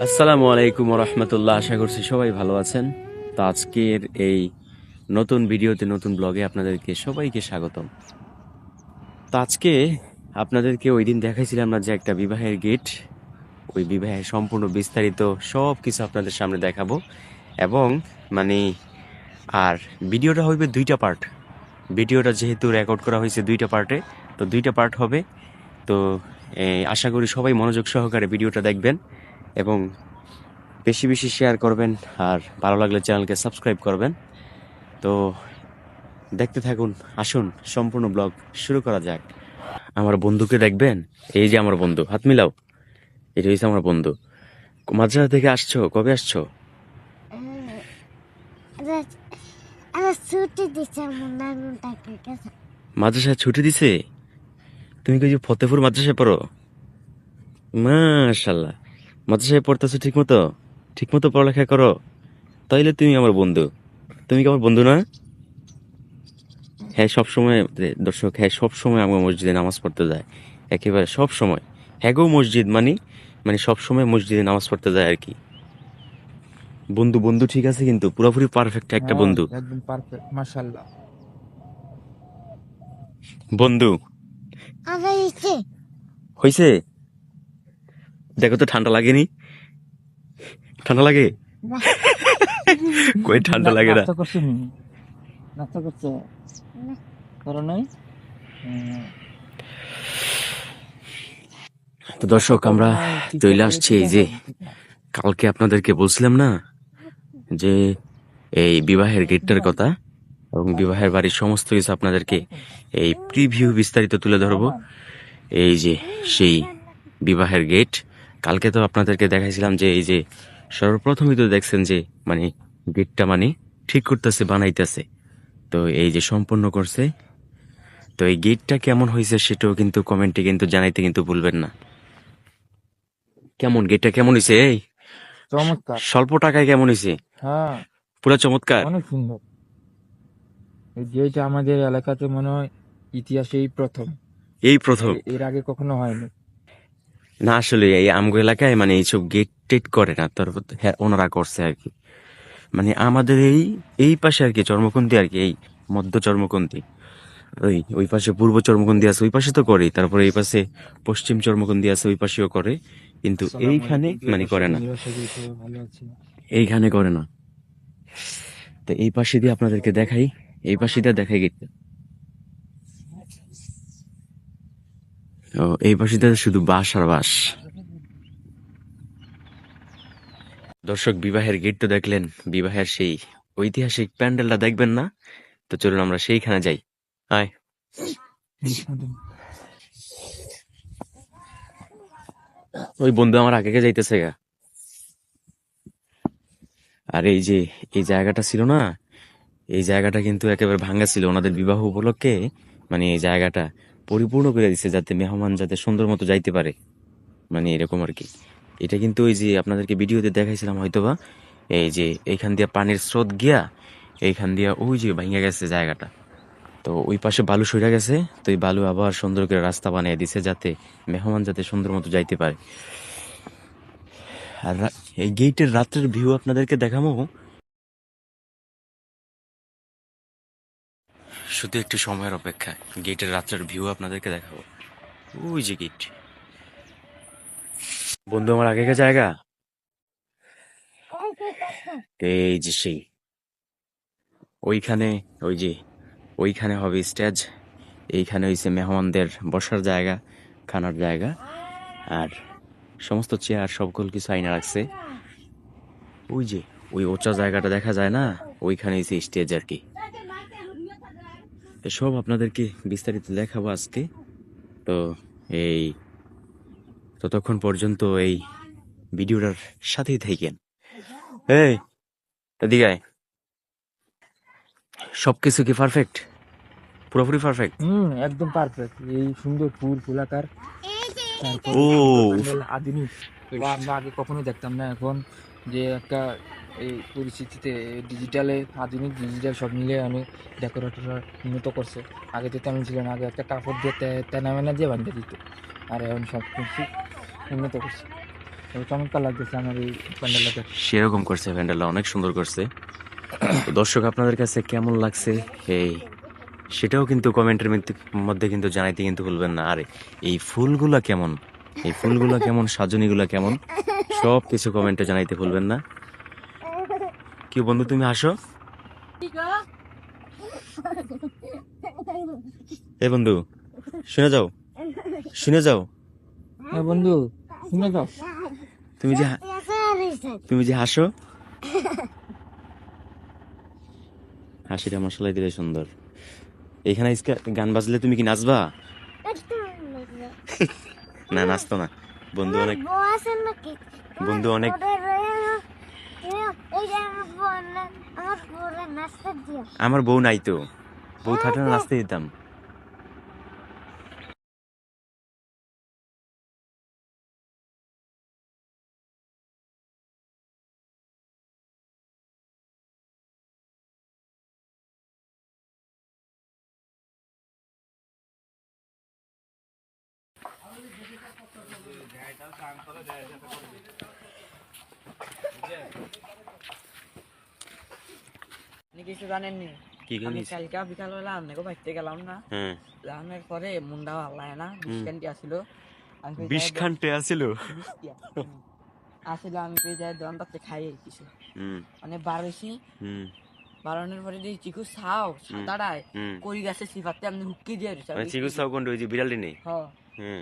আসসালামু আলাইকুম রহমতুল্লাহ। আশা করছি সবাই ভালো আছেন। তো আজকের এই নতুন ভিডিওতে, নতুন ব্লগে আপনাদেরকে সবাইকে স্বাগতম। তো আজকে আপনাদেরকে ওই দিন দেখাইছিলাম না যে একটা বিবাহের গেট, ওই বিবাহের সম্পূর্ণ বিস্তারিত সব কিছু আপনাদের সামনে দেখাবো। এবং মানে আর ভিডিওটা হইবে দুইটা পার্ট। ভিডিওটা যেহেতু রেকর্ড করা হয়েছে দুইটা পার্টে, তো দুইটা পার্ট হবে। তো আশা করি সবাই মনোযোগ সহকারে ভিডিওটা দেখবেন এবং বেশি বেশি শেয়ার করবেন, আর ভালো লাগলে চ্যানেলকে সাবস্ক্রাইব করবেন। তো দেখতে থাকুন, আসুন সম্পূর্ণ ব্লগ শুরু করা যাক। আমার বন্ধুকে দেখবেন, এই যে আমার বন্ধু, হাত মিলাও। এটা হচ্ছে আমার বন্ধু। মাদ্রাসা থেকে আসছো? কবে আসছো? মাদ্রাসায় ছুটি দিছে? তুমি কি ফতেপুর মাদ্রাসায় পড়ো? মাশাল্লাহ, মাদ্রাসায় পড়তেছো ঠিক মতো? ঠিক মতো পড়ালেখা করো? তাইলে তুমি আমার বন্ধু। তুমি কি আমার বন্ধু না? হ্যাঁ, সবসময় দর্শক, হ্যাঁ সবসময় আমার মসজিদে নামাজ পড়তে যায়, একেবারে সব সময়। হ্যাঁ গো, মসজিদ মানে মানে সব সময় মসজিদে নামাজ পড়তে যায় আর কি। বন্ধু বন্ধু ঠিক আছে, কিন্তু পুরোপুরি পারফেক্ট একটা হ্যাঁ, বন্ধু। একদম পারফেক্ট, মাশাআল্লাহ। বন্ধু হইছে? দেখো তো, ঠান্ডা লাগেনি? ঠান্ডা লাগে? কই ঠান্ডা লাগে না। নাস্তা করছো নি? নাস্তা করছো? করো নাই? তো দর্শক, আমরা চলে আসছি এই যে, কালকে আপনাদেরকে বলছিলাম না যে এই বিবাহের গেটটার কথা, এবং বিবাহের বাড়ির সমস্ত কিছু আপনাদেরকে এই প্রিভিউ বিস্তারিত তুলে ধরবো। এই যে সেই বিবাহের গেট, কালকে তো আপনাদেরকে দেখাইছিলাম যে এই যে সর্বপ্রথমই তো দেখছেন যে মানে গেটটা মানে ঠিক করতেছে, বানাইতেছে। তো এই যে সম্পূর্ণ করছে। তো এই গেটটা কেমন হয়েছে সেটাও কিন্তু কমেন্টে কিন্তু জানাইতে কিন্তু ভুলবেন না। কেমন গেটটা কেমন হয়েছে? এই চমৎকার। স্বল্প টাকায় কেমন হয়েছে? হ্যাঁ, পুরো চমৎকার। অনেক সুন্দর। এই যেটা আমাদের এলাকাতে মনে হয় ইতিহাসেই প্রথম। এই প্রথম। এর আগে কখনো হয়নি। না আসলে এই আমগো এলাকায় মানে এইসব গেট টেট করে না, তারপর হ্যাঁ ওনারা করছে আর কি। মানে আমাদের এই এই পাশে আর কি চর্মকন্তি আর কি, এই মধ্য চর্মকন্তি, ওই ওই পাশে পূর্ব চর্মকন্তি আছে, ওই পাশে তো করে। তারপরে এই পাশে পশ্চিম চর্মকন্তি আছে, ওই পাশেও করে। কিন্তু এইখানে মানে করে না, ভালো আছি। এইখানে করে না। তো এই পাশে দিয়ে আপনাদেরকে দেখাই, এই পাশে দিয়ে দেখাই গেট। ও, এই পাশে দিয়ে শুধু বাঁশ আর বাঁশ। দর্শক, বিবাহের গেট তো দেখলেন, বিবাহের সেই ঐতিহাসিক প্যান্ডেলটা দেখবেন না? তো চলুন আমরা সেইখানে যাই। আয়। ওই বন্ধু আমার আগে যাইতেছে গা। আর এই যে এই জায়গাটা ছিল না, এই জায়গাটা কিন্তু একেবারে ভাঙ্গা ছিল ওনাদের বিবাহ উপলক্ষে। মানে এই জায়গাটা পরিপূর্ণ করে দিছে যাতে মেহমান যাতে সুন্দর মতো যাইতে পারে, মানে এরকম আর কি। এটা কিন্তু ওই যে আপনাদেরকে ভিডিওতে দেখাইছিলাম হয়তোবা, এই যে এইখান দিয়া পানির স্রোত গিয়া এইখান দিয়া ওই যে ভাঙ্গা গেছে জায়গাটা। তো ওই পাশে বালু সইরা গেছে, তো এই বালু আবার সুন্দর করে রাস্তা বানিয়ে দিছে যাতে মেহমান যাতে সুন্দর মতো যাইতে পারে। আর এই গেটের রাত্রের ভিউ আপনাদেরকে দেখাবো, শুধু একটু সময়ের অপেক্ষা। গেটের রাত্রের ভিউ আপনাদেরকে দেখাবো। ওই যে গেট, বন্ধু আমার আগেকার জায়গা, এই যে সেই ওইখানে, ওই যে ওইখানে হবে স্টেজ, এইখানে হইছে মেহমানদের বসার জায়গা, খানার জায়গা, আর সমস্ত চেয়ার সকল কিছু আইনা রাখছে। ওই যে ওই উঁচা জায়গাটা দেখা যায় না, ওইখানে হইছে স্টেজ আর কি। সব আপনাদেরকে বিস্তারিত দেখাবো আজকে। তো এই ততক্ষণ পর্যন্ত এই ভিডিওটার সাথেই থাকেন। এই এদিকে আয়। সবকিছু কি পারফেক্ট? পুরোপুরি পারফেক্ট? একদম পারফেক্ট। এই সুন্দর ফুল ফুলাকার, তারপরে ও সুন্দর প্যান্ডেল, আধুনিক। এগুলো আমরা আগে কখনো দেখতাম না। এখন যে একটা এই পরিস্থিতিতে ডিজিটালে আধুনিক ডিজিটাল সব মিলিয়ে অনেক ডেকোরেটররা উন্নত করছে। আগে তো তেমন ছিল না, আগে একটা কাপড় দিয়ে তেনা মেনা দিয়ে বাঁধতে দিত, আর এখন সব কিছু উন্নত করছে। তবে চমৎকার লাগতেছে আমার এই প্যান্ডেলটাকে। সেরকম করছে, প্যান্ডেলটা অনেক সুন্দর করছে। তো দর্শক আপনাদের কাছে কেমন লাগছে এই সেটাও কিন্তু কমেন্টের মধ্যে কিন্তু জানাইতে কিন্তু ভুলবেন না। আর এই ফুলগুলা কেমন, এই ফুলগুলা কেমন, সাজনীগুলা কেমন, সব কিছু কমেন্টে জানাইতে ভুলবেন না। কি বন্ধু তুমি আসো, এ বন্ধু শুনে যাও, শুনে যাও। হ্যাঁ বন্ধু, শুনে যাও। তুমি যে তুমি যে হাসো, হাসিটা মশলাই দিলে সুন্দর। এখানে গান বাজলে তুমি কি নাচবা? না নাচতো না। বন্ধু অনেক বন্ধু অনেক আমার বউ নাই তো, বউ থাকলে না নাচতে দিতাম। আপনি কিছু জানেননি? কি আমি জানিস? কালকে বিকালবেলা আপনাকে বাইতে গেলাম না, হ্যাঁ, জানার পরে মুন্ডা ভাল্লায় না, বিস্কানটি আসিল। আমি কই বিষ যাই খান্টে আছিল। বিস্কিয়া আসলে আমি কই যাই দোকান তাতে খাই কিছু হুম মানে বারোইছি। হুম বারোনের পরে দিয়ে চিকু ছাও সাদাড়ায় হুম। করি গাছে সিফাতে আপনি হুক্কি দিয়ে রয়েছে। মানে চিকিৎসা কোন ওই যে বিড়ালটি নেই? হুম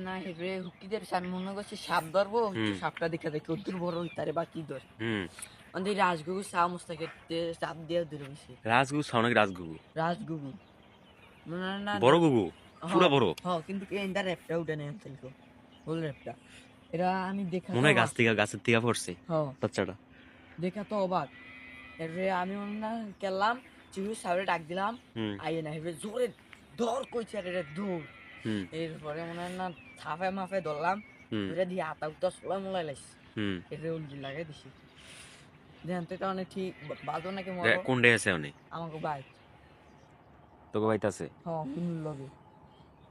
না হেবে হুক্কি দিয়ে রয়েছে। আমি মনে করছি সাপ ধরবো, হুম। সাপটা দেখে দেখি ওর বড় হইতারে বা কি ধর হুম। মানে রাজগুগু ছাও মুস্তাকে চাপ দিয়ে ধরে বসে। রাজগুগু ছাও নাকি রাজগুগু? রাজগুগু না না বড় গুগু, পুরা বড়। কিন্তু এন্ডা র্যাপটা উঠে নেই ফেলকো ফুল র্যাপটা। এরা আমি দেখা মনে তো হয় অবাক। গাছের থেকে পড়ছে বাচ্চাটা। দেখা তো অবাক। এরপরে আমি মনে না গেলাম, চিহু সাহেবের ডাক দিলাম, হুম আইয়ে না হেবে জোরে দৌড় কইছে আর এটা দৌড়। হুম এরপরে মনে হয় না থাফে মাফে ধরলাম, হুম ধরে দিয়ে আতা উতা সোলাই মোলাই লাইছি। হুম। এরপরে উল্টি লাগাই দিছি। দেখেন তো এটা অনেক ঠিক বাদো নাকি মরো কোন ডে আছে অনেক আমাকে বাইক। তোকে বাইতে আছে? মিনুর লগে।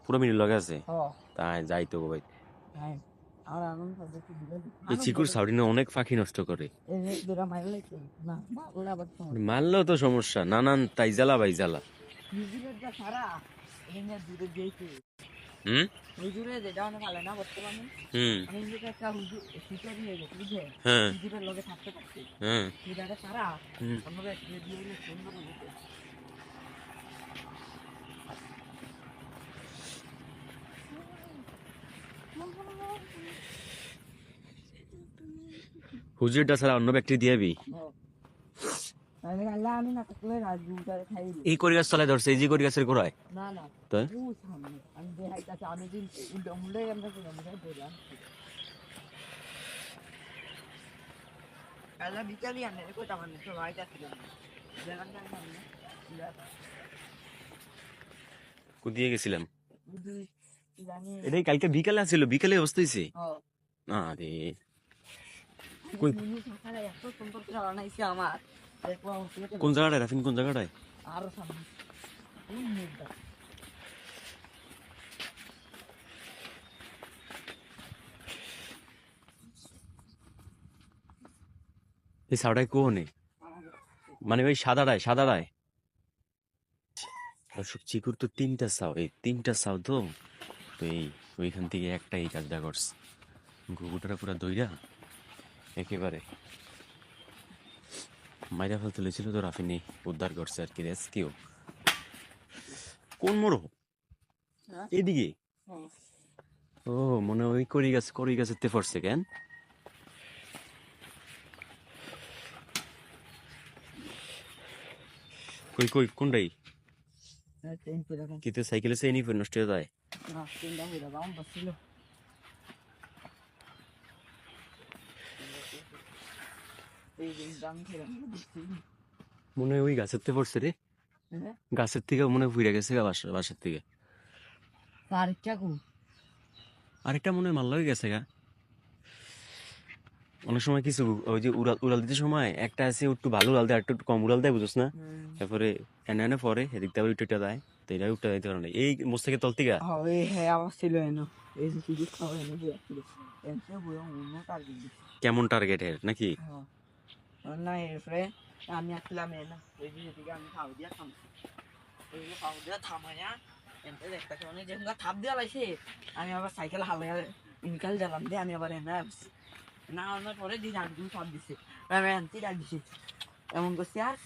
পুরো মিনিট লগে আছে? হ তাই যাই তোকে বাইতে। হ্যাঁ আমার আনন্দ দেখি দিলাম এই আনন্দ চিকুর দেখি। সাউডিনে অনেক পাখি নষ্ট করে। এই দুরা মাইলাইছে না মারলে আবার তোমার মারলেও তো সমস্যা, নানান তাই জ্বালা বাই জ্বালা। নিজের যা সারা এনে দূরে গেছে হুম হুজুরে যেটা অনেক ভালো না বর্তমানে। হুম। আমি নিজেকে একটা হুজুর শিকার হয়ে গেছে বুঝে, হ্যাঁ হুজুরের লগে থাকতে থাকতে হ্যাঁ। সেটাকে সারা হুম। অন্য ব্যক্তি দিয়ে হলে সুন্দর হয়েছে। হুজুরটা ছাড়া অন্য ব্যক্তি দিয়াবি? আমি আল্লাহ আমি না থাকলে রাজগুটারে খাই দিই। এই করি গাছ তলায় ধরছে, এই যে করি গাছের গোড়ায়। না না তো ও সামনে আমি দেখাইতাছি আমি দিন উল্টো উল্টে আমরা করে আমরা বললাম কালা বিকালি আনে কোটা মানে তো ভাই যাচ্ছিল জানান জানান না কুদিয়ে গেছিলাম। বুঝি জানি। এটাই কালকে বিকালে আছিল, বিকালে অবস্থা হয়েছে। হ্যাঁ আরে কই মিনি সকালে এত সুন্দর করে বানাইছে আমার দেখো কোন জায়গাটায় রাফিন, কোন জায়গাটায়? আরো সামনে কোন মুখটা এই সাউটায় কোনে, মানে ওই সাদাটায় সাদাটায়। দর্শক চিকুর তো তিনটা সাউ, এই তিনটা সাউ তো তো এই ওইখান থেকে একটা এই কাজটা করছে, ঘুঘুটারা পুরা দইরা একেবারে মাইরা ফেলতে লেছিল, তো রাফিনি উদ্ধার করছে আর কি, রেস্কিউ। কোন মোড়ো? এদিকে? ও মনে হয় ওই করি গাছের তে পড়ছে কেন? কই কই কোনটাই? চেঞ্জ করে রাখুন কিন্তু সাইকেলে সেই নিয়ে নষ্ট হয়ে যায়। না তিনটা হয়ে যাবে আমার বসছিল এই দাম ছিল মনে হয় ওই গাছের তে পড়ছে রে, গাছের থেকে মনে হয় ফুইরা গেছে গা, বাসার থেকে। আরেকটা কু আরেকটা মনে হয় মাল্লা হয়ে গেছে গা। অনেক সময় কিছু ওই যে উড়াল উড়াল দিতে সময় একটা আছে একটু ভালো উড়াল দেয় একটু কম উড়াল দেয় বুঝছ না, তারপরে এনে এনে পরে এদিক দিয়ে আবার উঠে দেয়, তো এটা উঠে দিতে পারে না এই মোস্তাকে তল থেকে। ওই হ্যাঁ আমার ছিল এনো এই যে সুযোগ খাওয়া এনে দিয়ে আসছিল এনতে বইয়া অন্য টার্গেট দিচ্ছে। কেমন টার্গেটের নাকি? না এরপরে আমি আসলাম এনা ওই যে এদিকে আমি খাও দিয়া থাম ওই যে খাও দিয়া থামাইয়া এনতে দেখতে মানে যে থাপ দিয়া লাইছে আমি আবার সাইকেল হালাইয়া ইনকাল দিলাম দিয়ে আমি আবার এনে আসছি না আনার পরে দিন আগুন থাপ দিছে আমি এনতে ডাক দিছি এমন করছি আর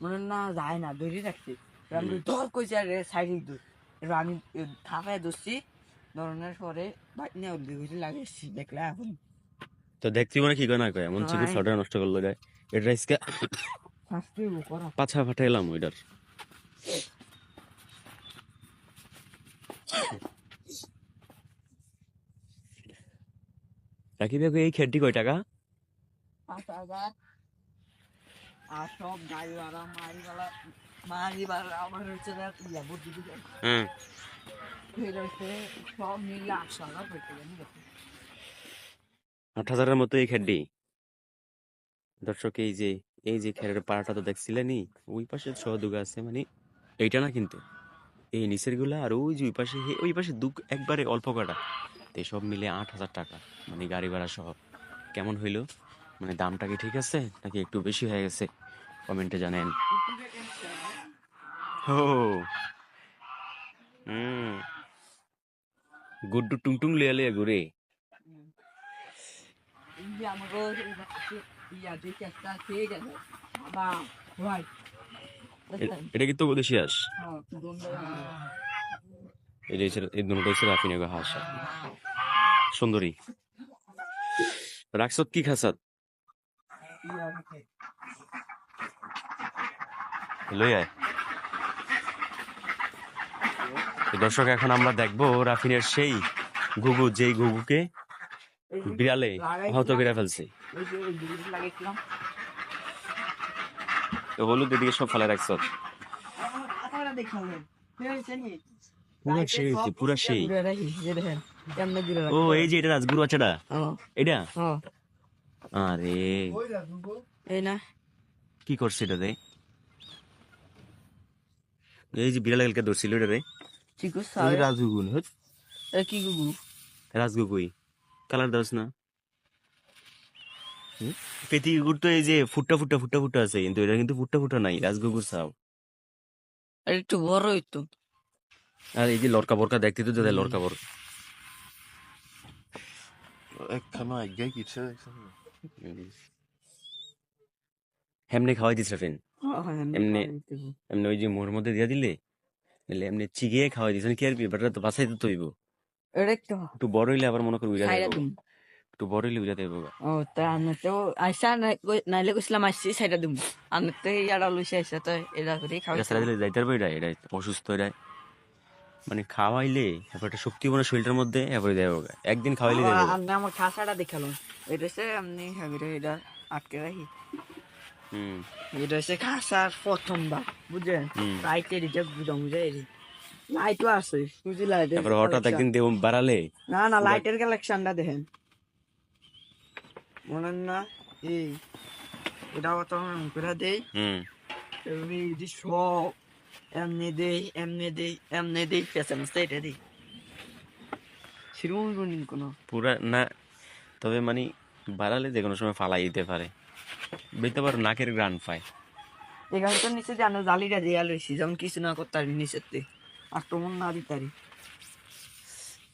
মনে না যায় না দড়ি রাখছি আমি ধর কইছি আর সাইডে দূর এবার আমি থাপায় ধরছি ধরনের পরে বাইক নিয়ে উল্লি ঘুরে লাগিয়েছি দেখলে এখন তো দেখতে মানে কি কয় না কয় এমন চিকুর নাই। ছটা নষ্ট করলো এটা, এটা আজকে শাস্তি করা পাছা ফাটাইলাম ওইটার। রাখি দেখো এই খেটটি কয় টাকা? 5,000 আর সব গাড়ি ভাড়া মারি ভাড়া আমার হচ্ছে না ইয়া বুদ্ধি দিকে হ্যাঁ ফের হচ্ছে সব মিলে 8,000 হইতে জানি 8,000-এর মতো এই খেড্ডি। দর্শক এই যে খেরের পাড়াটা তো দেখছিলেনই, ওই পাশে সহদুগা আছে মানে এইটা না কিন্তু এই নিচের গুলা, আর ওই যে ওই পাশে দুঃখ একবারে অল্প কাটা, তো সব মিলে 8,000 টাকা মানে গাড়ি ভাড়া সহ। কেমন হইলো, মানে দামটা কি ঠিক আছে নাকি একটু বেশি হয়ে গেছে, কমেন্টে জানেন। ও হুম, গুড্ডু টুংটুং লিয়া লিয়া ঘুরে। যে আমাকে ইয়া দেখে একটা খেয়ে গেল বাবা ভাই এটা কি তো দেশি হাঁস? হ্যাঁ এই দুটো হচ্ছে রাফিনাগো হাঁস সুন্দরী। রাখছত কি খাসাত লই আয়। তো দর্শক এখন আমরা দেখবো রাফিনের সেই ঘুঘু, যেই ঘুঘুকে বিড়ালে আহত করে ফেলছে। লাগিয়েছিলাম তো হলুদ এদিকে সব ফেলে রাখছত, পুরা সেই হইছে, পুরা সেই। ও এই যে এটা রাজগুরু বাচ্চাটা, এটা আরে এই না কি করছে এটা রে? এই যে বিড়াল এলকে ধরছিল এটা রে, চিকু এই রাজগুগুন কি গুগু রাজগুগুই কালার দাস না। পেতি গুড় তো এই যে ফুটটা ফুটটা ফুটটা ফুটটা আছে, কিন্তু এটা কিন্তু ফুটটা ফুটটা নাই, রাজগুগুর সাও। আর একটু বড় হইতো আর এই যে লড়কা বরকা দেখতে তো দাদা লড়কা বর একখানা আজ্ঞাই কিছু হেমনে খাওয়াই দিস রাফিন, এমনি এমনি ওই যে মোর মধ্যে দিয়া দিলে নাহলে এমনি চিগিয়ে খাওয়াই দিস, কি আর ব্যাপারটা তো বাসাই তো তৈব। একটু বড় হইলে আবার মনে করি উইরা দেবো, একটু বড় হইলে উইরা দেবো। ও তা আমি তো আইসা নাইলে কইছিলাম আসছি সাইডা দিম আমি তো ইয়াটা লইছে আইসা তো এরা করে খাওয়াই এটা দিলে যাইতে পারবে, এটা অসুস্থ, এটা মানে খাওয়াইলে এবার একটা শক্তি মনে শরীরটার মধ্যে এবারে দেবো, একদিন খাওয়াইলে দেবো। আমি আমার খাসাটা দেখালাম এটা হচ্ছে আপনি হাবিরে এটা আটকে রাখি এটা হচ্ছে খাসার প্রথমবার বুঝলেন লাইটের এটা বুঝা বুঝা এরি লাইটও আছে বুঝি লাইটের তারপরে হঠাৎ একদিন দেব বাড়ালে, না না লাইটের কালেকশনটা দেখেন মনে না এই এটাও তো আমি করে দেই এমনি যে সব এমনি দেই পেছনে এটা দিই সেরকম রুনিং কোনো পুরা না, তবে মানে বাড়ালে যে কোনো সময় ফালাই দিতে পারে, বুঝতে পারো নাকের গ্রান পায়। এখানে তো নিচে জানো জালিটা দিয়ে লইছি যেমন কিছু না করতে পারি নিচের তে আক্রমণ না দিতে পারি।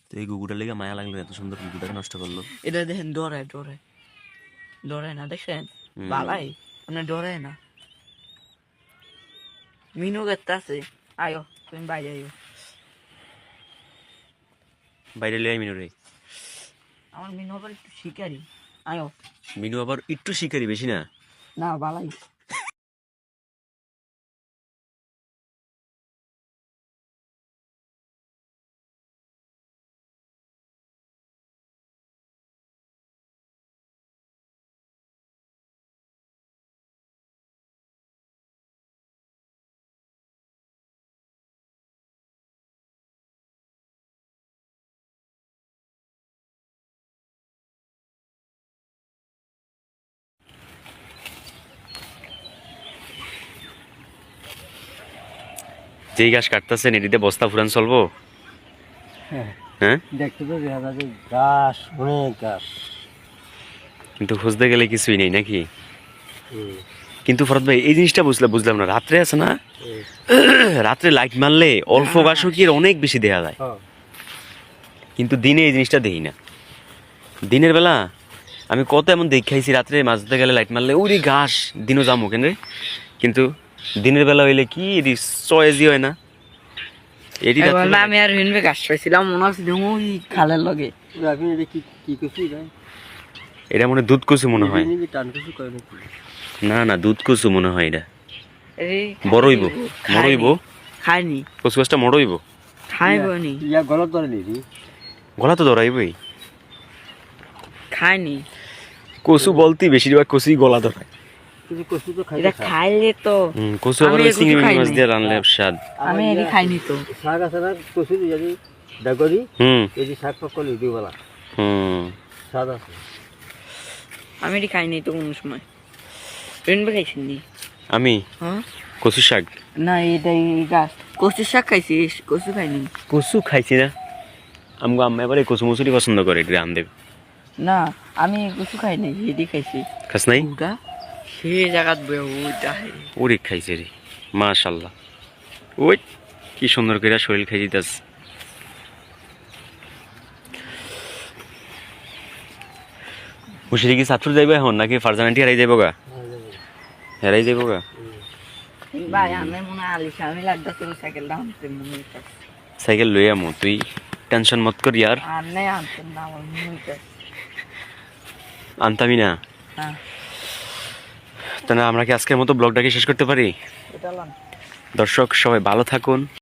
তো এই গুগুটার লেগে মায়া লাগলো, এত সুন্দর গুগুটাকে নষ্ট করলো। এটা দেখেন ডরায় ডরায় ডরায় না দেখছেন বালাই মানে ডরায় না মিনু গেতে আছে আয়ো তুমি বাইরে আয়ো বাইরে লিয়ে মিনু রে, আমার মিনু আবার একটু শিকারি আয়ো মিনু আবার একটু শিকারি বেশি না। না বালাই যেই গাছ কাটতেছেন এটিতে বস্তা ফুরান চলবো? হ্যাঁ, দেখতে তো দেখা যায় যে গাছ, অনেক গাছ। কিন্তু খুঁজতে গেলে কিছুই নেই নাকি? কিন্তু ফরদ ভাই এই জিনিসটা বুঝলাম না, রাত্রে আছে না, রাত্রে লাইট মারলে অল্প গাছও কি অনেক বেশি দেখা যায়, কিন্তু দিনে এই জিনিসটা দেখি না। দিনের বেলা আমি কত এমন দেখাইছি, রাত্রে মাছ ধরতে গেলে লাইট মারলে ওরে ঘাস দিনও যাবো কেন রে, কিন্তু দিনের বেলা হইলে কি এটি চয়েসই হয় না। এটি এবার না আমি আর হিনবে গাছ পাইছিলাম মনে হচ্ছে ওই খালের লগে। আপনি এটা কি করছি ভাই? এটা মনে হয় দুধ কচু মনে হয়। টান কিছু করে নাকি? না না, দুধ কচু মনে হয় এটা। এই বড়ইব, মরইব, খাইনি, কচু গাছটা মরইব। খাইবো নি, ইয়া গলত ধরে নিবি। গলা তো ধরাইবই। খাইনি। কচু বলতে বেশিরভাগ কচুই গলা ধরায়। কিন্তু কচু তো এটা খাই। খাইলে তো কচু আবার আমি ওই এই কচু চিংড়ি খাই মাছ নাই। দিয়ে রানলে স্বাদ। আমি এটি খাইনি তো। শাক আছে না কচু যদি ডাগরি, হুম যদি শাক পাকলি দিবেলা হুম। স্বাদ আছে। আমি এটি খাইনি তো কোনো সময়। হিনবে খাইছিনি? আমি হ্যাঁ কচু শাক, না এটা এই গাছ কচু শাক খাইছি, কচু খাইনি। কচু খাইছি না। আমগো আম্মা এবারে কচু মুচুরি পছন্দ করে, এটা রান্ধে। না আমি কচু খাই নাই, এটি খাইছি। খাস নাই? ওটা সে জায়গাত বয়ে ওইটা ওরে খাইছে রে, মাশাল্লাহ। ওই কি সুন্দর করে শরীর খাই দিতাস। মুশিরি কি সাতপুর যাইবে এখন নাকি ফারজানাটি হারাই যাইব গা? হেরাই যাইব গা। ভাই আমার মনে হয় আলিশা আমি লাগতেছে সাইকেলটা আনতে মনে হইতেছে। সাইকেল লই আমু, তুই টেনশন মত কর ইয়ার। আর নাই আনতেন না আমার মনে হইতেছে। আনতামি না। হ্যাঁ তাহলে আমরা কি আজকের মতো ব্লগটাকে শেষ করতে পারি? এটা লান। দর্শক সবাই ভালো থাকুন।